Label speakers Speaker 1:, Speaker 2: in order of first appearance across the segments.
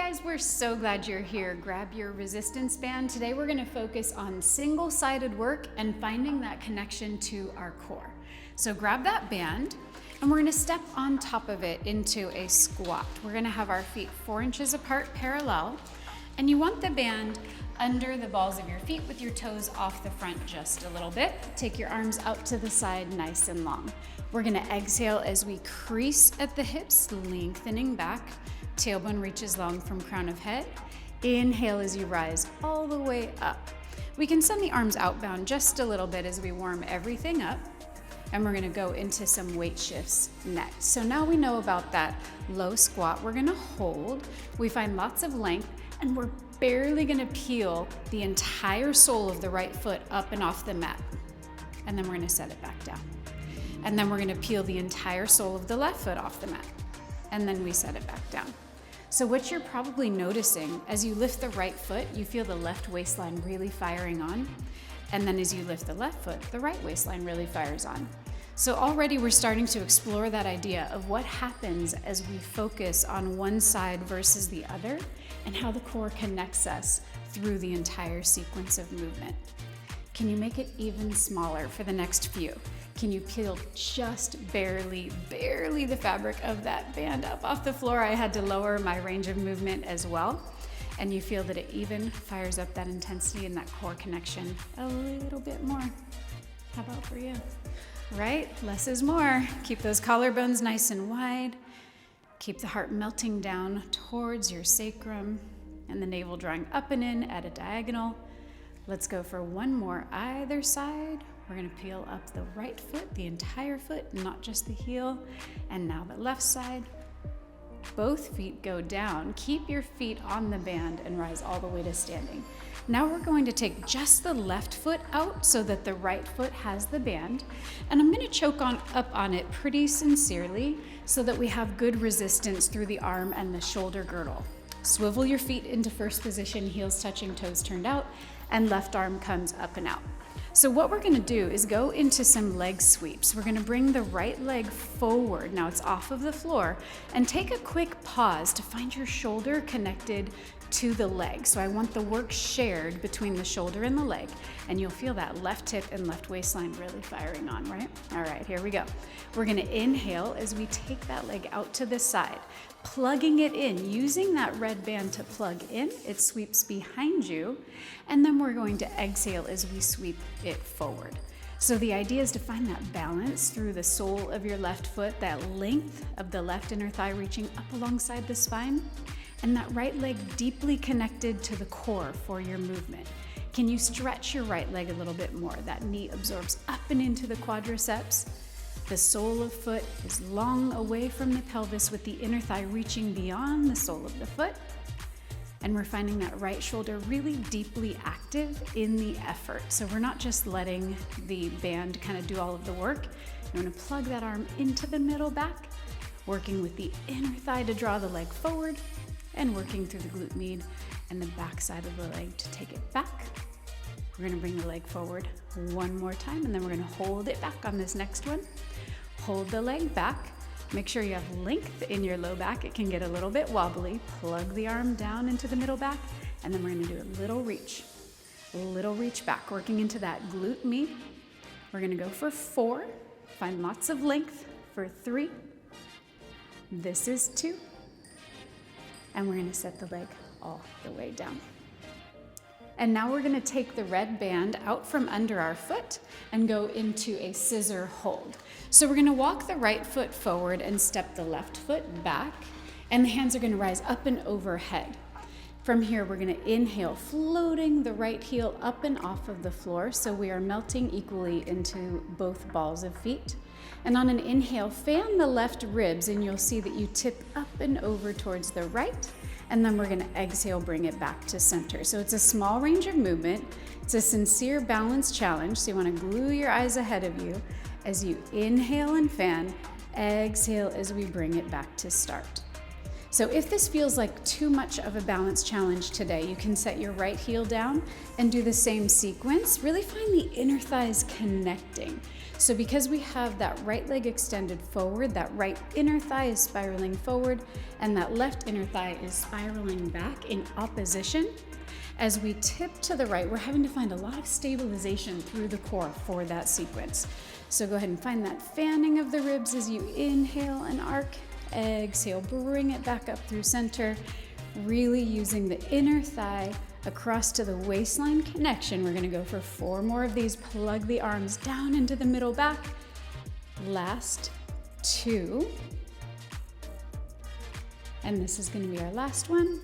Speaker 1: guys, we're so glad you're here. Grab your resistance band. Today we're gonna focus on single-sided work and finding that connection to our core. So grab that band and we're gonna step on top of it into a squat. We're gonna have our feet 4 inches apart parallel, and you want the band under the balls of your feet with your toes off the front just a little bit. Take your arms out to the side nice and long. We're gonna exhale as we crease at the hips, lengthening back. Tailbone reaches long from crown of head. Inhale as you rise all the way up. We can send the arms outbound just a little bit as we warm everything up. And we're gonna go into some weight shifts next. So now we know about that low squat. We're gonna hold. We find lots of length, and we're barely gonna peel the entire sole of the right foot up and off the mat. And then we're gonna set it back down. And then we're gonna peel the entire sole of the left foot off the mat. And then we set it back down. So what you're probably noticing, as you lift the right foot, you feel the left waistline really firing on. And then as you lift the left foot, the right waistline really fires on. So already we're starting to explore that idea of what happens as we focus on one side versus the other, and how the core connects us through the entire sequence of movement. Can you make it even smaller for the next few? Can you peel just barely the fabric of that band up off the floor? I had to lower my range of movement as well. And you feel that it even fires up that intensity and that core connection a little bit more. How about for you? Right? Less is more. Keep those collarbones nice and wide. Keep the heart melting down towards your sacrum and the navel drawing up and in at a diagonal. Let's go for one more either side. We're gonna peel up the right foot, the entire foot, not just the heel. And now the left side. Both feet go down. Keep your feet on the band and rise all the way to standing. Now we're going to take just the left foot out so that the right foot has the band. And I'm gonna choke up on it pretty sincerely so that we have good resistance through the arm and the shoulder girdle. Swivel your feet into first position, heels touching, toes turned out, and left arm comes up and out. So what we're gonna do is go into some leg sweeps. We're gonna bring the right leg forward, now it's off of the floor, and take a quick pause to find your shoulder connected to the leg. So I want the work shared between the shoulder and the leg, and you'll feel that left hip and left waistline really firing on, right? All right, here we go. We're gonna inhale as we take that leg out to the side, plugging it in, using that red band to plug in. It sweeps behind you, and then we're going to exhale as we sweep it forward. So the idea is to find that balance through the sole of your left foot, that length of the left inner thigh reaching up alongside the spine, and that right leg deeply connected to the core for your movement. Can you stretch your right leg a little bit more? That knee absorbs up and into the quadriceps. The sole of foot is long away from the pelvis with the inner thigh reaching beyond the sole of the foot. And we're finding that right shoulder really deeply active in the effort. So we're not just letting the band kind of do all of the work. You want to plug that arm into the middle back, working with the inner thigh to draw the leg forward, and working through the glute med and the back side of the leg to take it back. We're gonna bring the leg forward one more time, and then we're gonna hold it back on this next one. Hold the leg back. Make sure you have length in your low back. It can get a little bit wobbly. Plug the arm down into the middle back, and then we're gonna do a little reach back, working into that glute med. We're gonna go for 4. Find lots of length for 3. This is 2. And we're gonna set the leg all the way down. And now we're gonna take the red band out from under our foot and go into a scissor hold. So we're gonna walk the right foot forward and step the left foot back, and the hands are gonna rise up and overhead. From here, we're gonna inhale, floating the right heel up and off of the floor, so we are melting equally into both balls of feet. And on an inhale, fan the left ribs, and you'll see that you tip up and over towards the right, and then we're gonna exhale, bring it back to center. So it's a small range of movement. It's a sincere balance challenge, so you wanna glue your eyes ahead of you as you inhale and fan, exhale as we bring it back to start. So if this feels like too much of a balance challenge today, you can set your right heel down and do the same sequence. Really find the inner thighs connecting. So because we have that right leg extended forward, that right inner thigh is spiraling forward, and that left inner thigh is spiraling back in opposition, as we tip to the right, we're having to find a lot of stabilization through the core for that sequence. So go ahead and find that fanning of the ribs as you inhale and arc. Exhale, bring it back up through center, really using the inner thigh across to the waistline connection. We're gonna go for 4 more of these. Plug the arms down into the middle back. Last 2. And this is gonna be our last one.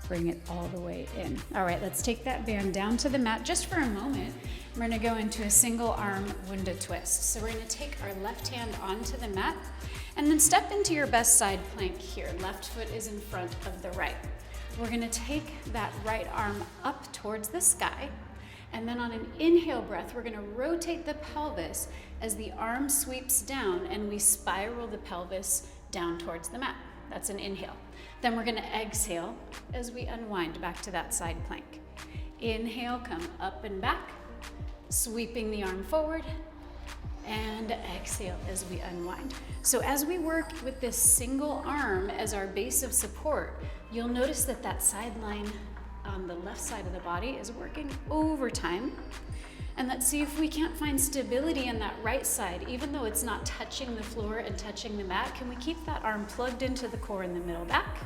Speaker 1: Bring it all the way in. All right, let's take that band down to the mat just for a moment. We're gonna go into a single arm Wunda twist. So we're gonna take our left hand onto the mat and then step into your best side plank here. Left foot is in front of the right. We're gonna take that right arm up towards the sky, and then on an inhale breath, we're gonna rotate the pelvis as the arm sweeps down and we spiral the pelvis down towards the mat. That's an inhale. Then we're gonna exhale as we unwind back to that side plank. Inhale, come up and back, sweeping the arm forward, and exhale as we unwind. So as we work with this single arm as our base of support, you'll notice that that sideline on the left side of the body is working overtime. And let's see if we can't find stability in that right side, even though it's not touching the floor and touching the mat. Can we keep that arm plugged into the core in the middle back?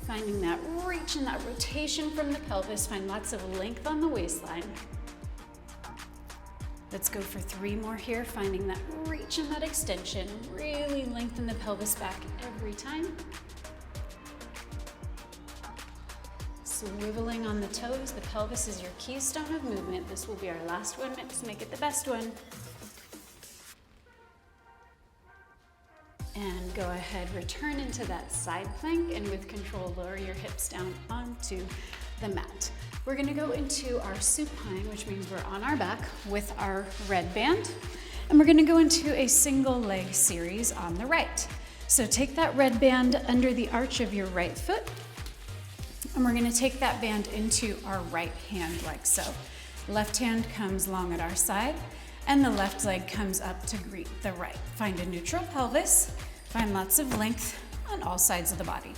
Speaker 1: Finding that reach and that rotation from the pelvis. Find lots of length on the waistline. Let's go for 3 more here, finding that reach and that extension. Really lengthen the pelvis back every time. Swiveling on the toes. The pelvis is your keystone of movement. This will be our last one. Let's make it the best one. And go ahead, return into that side plank, and with control, lower your hips down onto the mat. We're gonna go into our supine, which means we're on our back with our red band, and we're gonna go into a single leg series on the right. So take that red band under the arch of your right foot, and we're gonna take that band into our right hand like so. Left hand comes long at our side, and the left leg comes up to greet the right. Find a neutral pelvis, find lots of length on all sides of the body.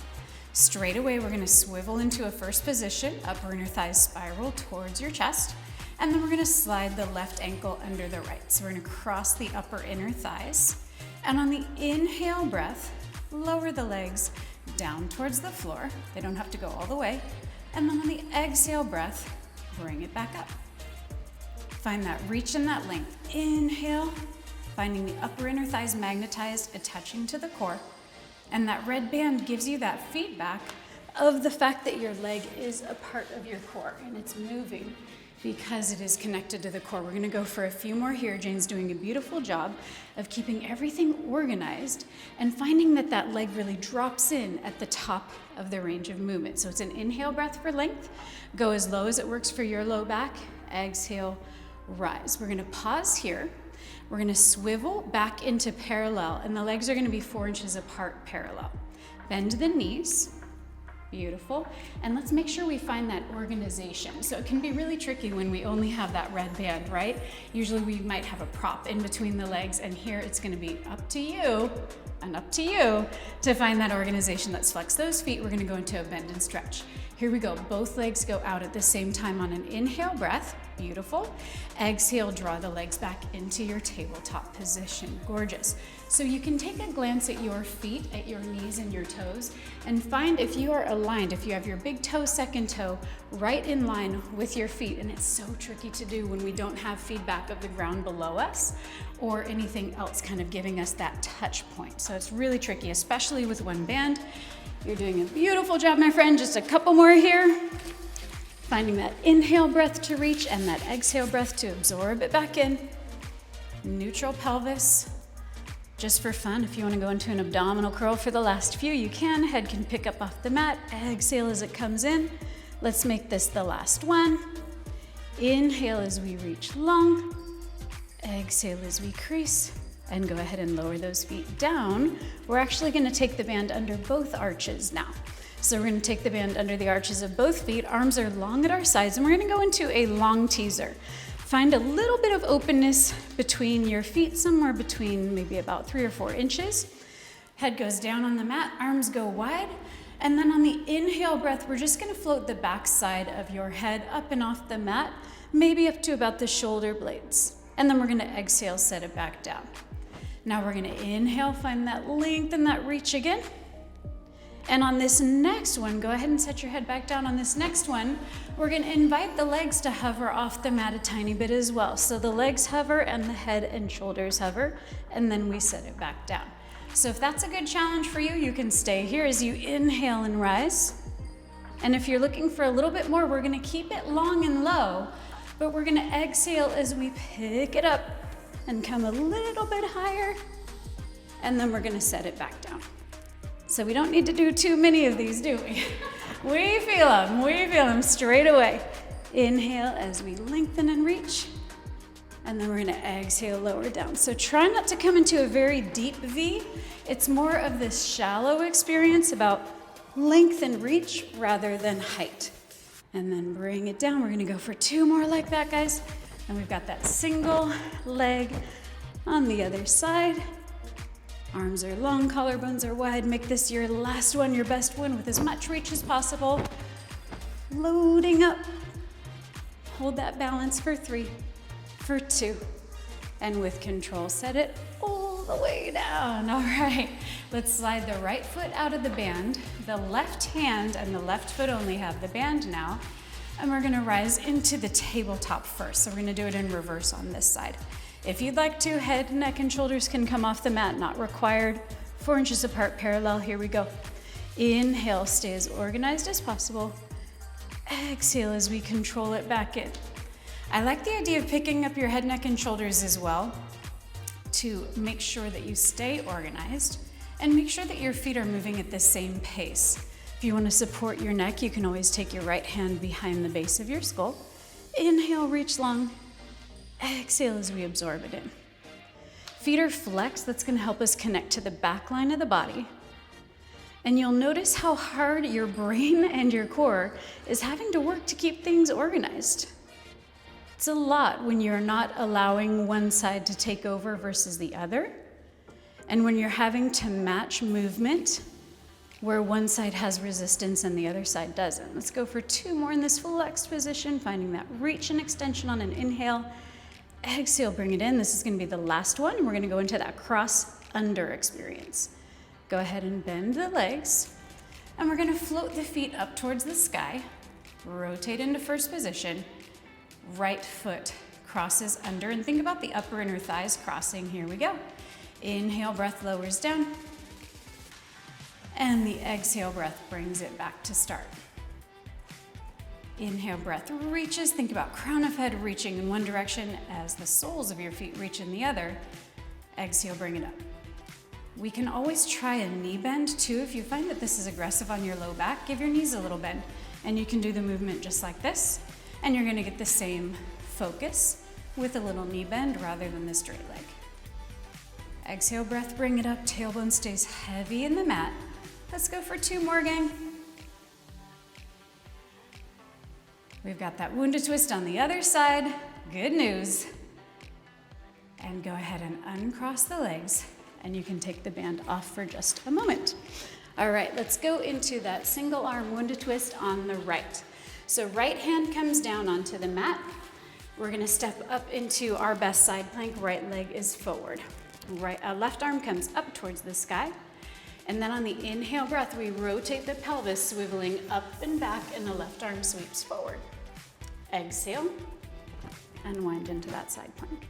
Speaker 1: Straight away, we're gonna swivel into a first position, upper inner thighs spiral towards your chest, and then we're gonna slide the left ankle under the right. So we're gonna cross the upper inner thighs, and on the inhale breath, lower the legs down towards the floor. They don't have to go all the way. And then on the exhale breath, bring it back up. Find that reach and that length. Inhale, finding the upper inner thighs magnetized, attaching to the core. And that red band gives you that feedback of the fact that your leg is a part of your core and it's moving because it is connected to the core. We're gonna go for a few more here. Jane's doing a beautiful job of keeping everything organized and finding that that leg really drops in at the top of the range of movement. So it's an inhale breath for length. Go as low as it works for your low back. Exhale, rise. We're gonna pause here. We're gonna swivel back into parallel, and the legs are gonna be 4 inches apart parallel. Bend the knees, beautiful. And let's make sure we find that organization. So it can be really tricky when we only have that red band, right? Usually we might have a prop in between the legs, and here it's gonna be up to you and up to you to find that organization. Let's flex those feet. We're gonna go into a bend and stretch. Here we go, both legs go out at the same time on an inhale breath, beautiful. Exhale, draw the legs back into your tabletop position, gorgeous. So you can take a glance at your feet, at your knees and your toes, and find if you are aligned, if you have your big toe, second toe, right in line with your feet. And it's so tricky to do when we don't have feedback of the ground below us or anything else kind of giving us that touch point. So it's really tricky, especially with one band. You're doing a beautiful job, my friend. Just a couple more here. Finding that inhale breath to reach and that exhale breath to absorb it back in. Neutral pelvis. Just for fun, if you want to go into an abdominal curl for the last few, you can. Head can pick up off the mat. Exhale as it comes in. Let's make this the last one. Inhale as we reach long. Exhale as we crease. And go ahead and lower those feet down. We're actually going to take the band under both arches now. So we're going to take the band under the arches of both feet. Arms are long at our sides, and we're going to go into a long teaser. Find a little bit of openness between your feet, somewhere between maybe about 3 or 4 inches. Head goes down on the mat, arms go wide. And then on the inhale breath, we're just gonna float the back side of your head up and off the mat, maybe up to about the shoulder blades. And then we're gonna exhale, set it back down. Now we're gonna inhale, find that length and that reach again. And on this next one, go ahead and set your head back down. On this next one, we're gonna invite the legs to hover off the mat a tiny bit as well. So the legs hover and the head and shoulders hover, and then we set it back down. So if that's a good challenge for you, you can stay here as you inhale and rise. And if you're looking for a little bit more, we're gonna keep it long and low, but we're gonna exhale as we pick it up and come a little bit higher, and then we're gonna set it back down. So we don't need to do too many of these, do we? We feel them straight away. Inhale as we lengthen and reach, and then we're gonna exhale, lower down. So try not to come into a very deep V. It's more of this shallow experience about length and reach rather than height. And then bring it down. We're gonna go for 2 more like that, guys. And we've got that single leg on the other side. Arms are long, collarbones are wide. Make this your last one, your best one, with as much reach as possible. Loading up. Hold that balance for 3, for 2. And with control, set it all the way down. All right, let's slide the right foot out of the band. The left hand and the left foot only have the band now. And we're gonna rise into the tabletop first. So we're gonna do it in reverse on this side. If you'd like to, head, neck, and shoulders can come off the mat, not required. 4 inches apart, parallel, here we go. Inhale, stay as organized as possible. Exhale as we control it back in. I like the idea of picking up your head, neck, and shoulders as well to make sure that you stay organized and make sure that your feet are moving at the same pace. If you want to support your neck, you can always take your right hand behind the base of your skull. Inhale, reach long. Exhale as we absorb it in. Feet are flexed. That's going to help us connect to the back line of the body. And you'll notice how hard your brain and your core is having to work to keep things organized. It's a lot when you're not allowing one side to take over versus the other. And when you're having to match movement where one side has resistance and the other side doesn't. Let's go for 2 more in this flexed position, finding that reach and extension on an inhale. Exhale, bring it in. This is gonna be the last one. We're gonna go into that cross under experience. Go ahead and bend the legs. And we're gonna float the feet up towards the sky. Rotate into first position. Right foot crosses under. And think about the upper inner thighs crossing. Here we go. Inhale, breath lowers down. And the exhale breath brings it back to start. Inhale, breath reaches. Think about crown of head reaching in one direction as the soles of your feet reach in the other. Exhale, bring it up. We can always try a knee bend too. If you find that this is aggressive on your low back, give your knees a little bend. And you can do the movement just like this. And you're gonna get the same focus with a little knee bend rather than the straight leg. Exhale, breath, bring it up. Tailbone stays heavy in the mat. Let's go for 2 more, gang. We've got that Wunda twist on the other side. Good news. And go ahead and uncross the legs, and you can take the band off for just a moment. All right, let's go into that single arm Wunda twist on the right. So right hand comes down onto the mat. We're gonna step up into our best side plank. Right leg is forward. Left arm comes up towards the sky. And then on the inhale breath, we rotate the pelvis, swiveling up and back, and the left arm sweeps forward. Exhale, and wind into that side plank.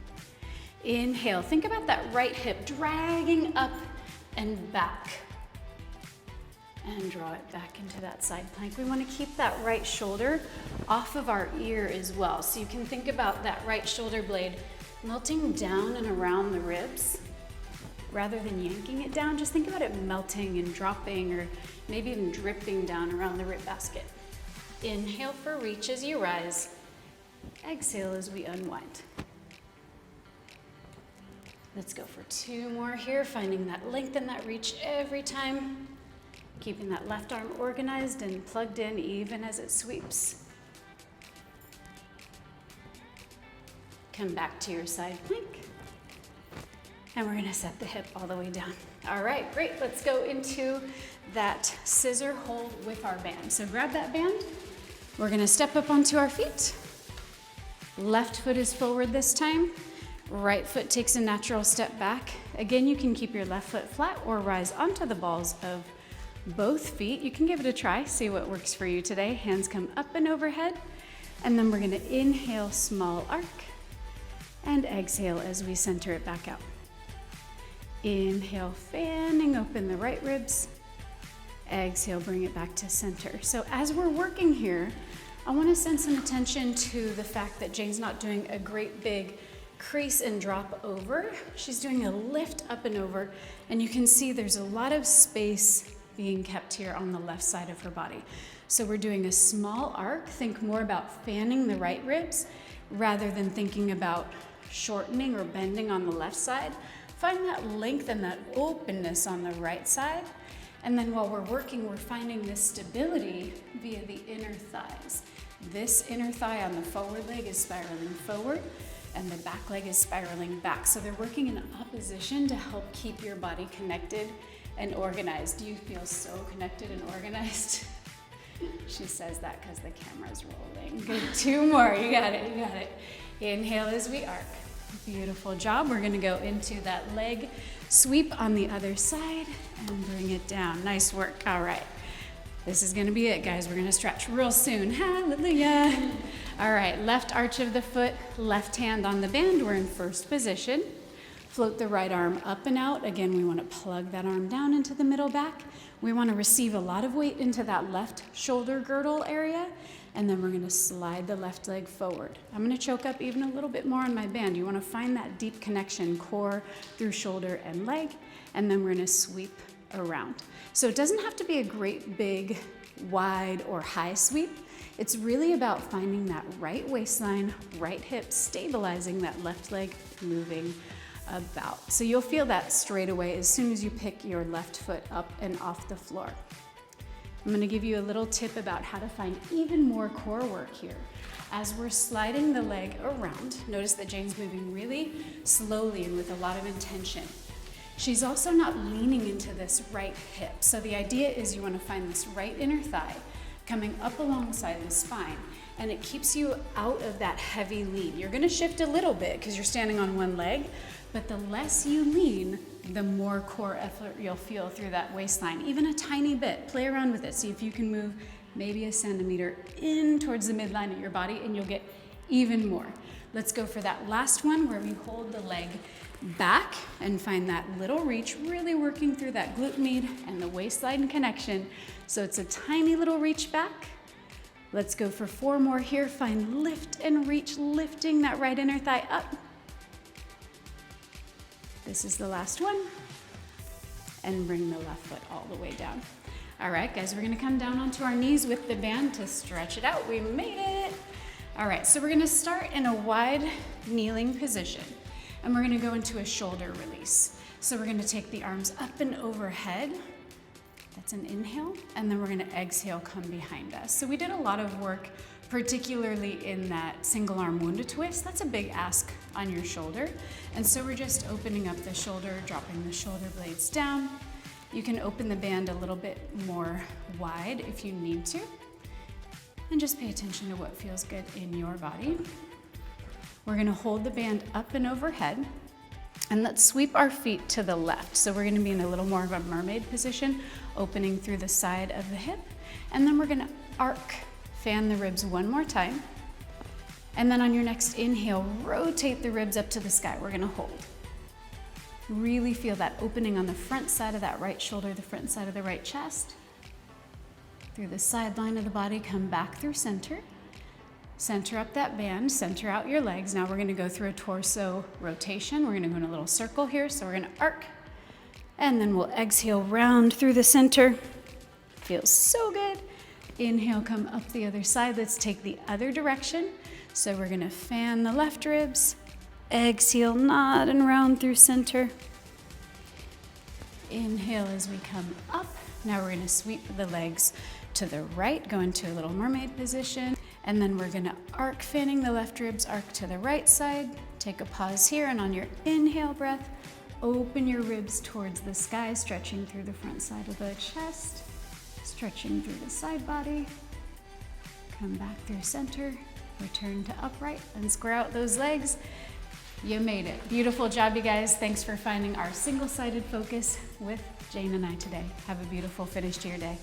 Speaker 1: Inhale, think about that right hip dragging up and back. And draw it back into that side plank. We want to keep that right shoulder off of our ear as well. So you can think about that right shoulder blade melting down and around the ribs. Rather than yanking it down, just think about it melting and dropping, or maybe even dripping down around the rib basket. Inhale for reach as you rise. Exhale as we unwind. Let's go for 2 more here, finding that length and that reach every time. Keeping that left arm organized and plugged in even as it sweeps. Come back to your side plank. And we're gonna set the hip all the way down. All right, great. Let's go into that scissor hold with our band. So grab that band. We're gonna step up onto our feet. Left foot is forward this time. Right foot takes a natural step back. Again, you can keep your left foot flat or rise onto the balls of both feet. You can give it a try, see what works for you today. Hands come up and overhead. And then we're gonna inhale, small arc, and exhale as we center it back out. Inhale, fanning open the right ribs. Exhale, bring it back to center. So as we're working here, I wanna send some attention to the fact that Jane's not doing a great big crease and drop over. She's doing a lift up and over, and you can see there's a lot of space being kept here on the left side of her body. So we're doing a small arc. Think more about fanning the right ribs rather than thinking about shortening or bending on the left side. Find that length and that openness on the right side. And then while we're working, we're finding this stability via the inner thighs. This inner thigh on the forward leg is spiraling forward, and the back leg is spiraling back. So they're working in opposition to help keep your body connected and organized. Do you feel so connected and organized? She says that because the camera's rolling. Good, 2 more, you got it, you got it. Inhale as we arc. Beautiful job. We're gonna go into that leg sweep on the other side and bring it down. Nice work, all right. This is gonna be it, guys. We're gonna stretch real soon. Hallelujah. All right, left arch of the foot, left hand on the band. We're in first position. Float the right arm up and out. Again, we wanna plug that arm down into the middle back. We wanna receive a lot of weight into that left shoulder girdle area, and then we're gonna slide the left leg forward. I'm gonna choke up even a little bit more on my band. You wanna find that deep connection, core through shoulder and leg, and then we're gonna sweep around. So it doesn't have to be a great big, wide, or high sweep. It's really about finding that right waistline, right hip, stabilizing that left leg, moving about. So you'll feel that straight away as soon as you pick your left foot up and off the floor. I'm gonna give you a little tip about how to find even more core work here. As we're sliding the leg around, notice that Jane's moving really slowly and with a lot of intention. She's also not leaning into this right hip. So the idea is you wanna find this right inner thigh coming up alongside the spine, and it keeps you out of that heavy lean. You're gonna shift a little bit because you're standing on one leg, but the less you lean, the more core effort you'll feel through that waistline. Even a tiny bit. Play around with it. See if you can move maybe a centimeter in towards the midline of your body, and you'll get even more. Let's go for that last one where we hold the leg back and find that little reach, really working through that glute med and the waistline connection. So it's a tiny little reach back. Let's go for 4 more here. Find lift and reach, lifting that right inner thigh up. This is the last one. And bring the left foot all the way down. All right, guys, we're gonna come down onto our knees with the band to stretch it out. We made it. All right, so we're gonna start in a wide kneeling position, and we're gonna go into a shoulder release. So we're gonna take the arms up and overhead. That's an inhale, and then we're gonna exhale, come behind us. So we did a lot of work, particularly in that single arm Wunda twist. That's a big ask on your shoulder. And so we're just opening up the shoulder, dropping the shoulder blades down. You can open the band a little bit more wide if you need to. And just pay attention to what feels good in your body. We're gonna hold the band up and overhead, and let's sweep our feet to the left. So we're gonna be in a little more of a mermaid position, opening through the side of the hip. And then we're gonna arc, fan the ribs one more time. And then on your next inhale, rotate the ribs up to the sky. We're gonna hold. Really feel that opening on the front side of that right shoulder, the front side of the right chest. Through the side line of the body, come back through center. Center up that band, center out your legs. Now we're gonna go through a torso rotation. We're gonna go in a little circle here. So we're gonna arc, and then we'll exhale round through the center. Feels so good. Inhale, come up the other side. Let's take the other direction. So we're gonna fan the left ribs, exhale, nod and round through center. Inhale as we come up. Now we're gonna sweep the legs to the right, go into a little mermaid position, and then we're gonna arc, fanning the left ribs, arc to the right side, Take a pause here, and on your inhale breath, open your ribs towards the sky, stretching through the front side of the chest, stretching through the side body. Come back through center, return to upright, and square out those legs. You made it. Beautiful job, you guys. Thanks for finding our single-sided focus with Jane and I today. Have a beautiful finish to your day.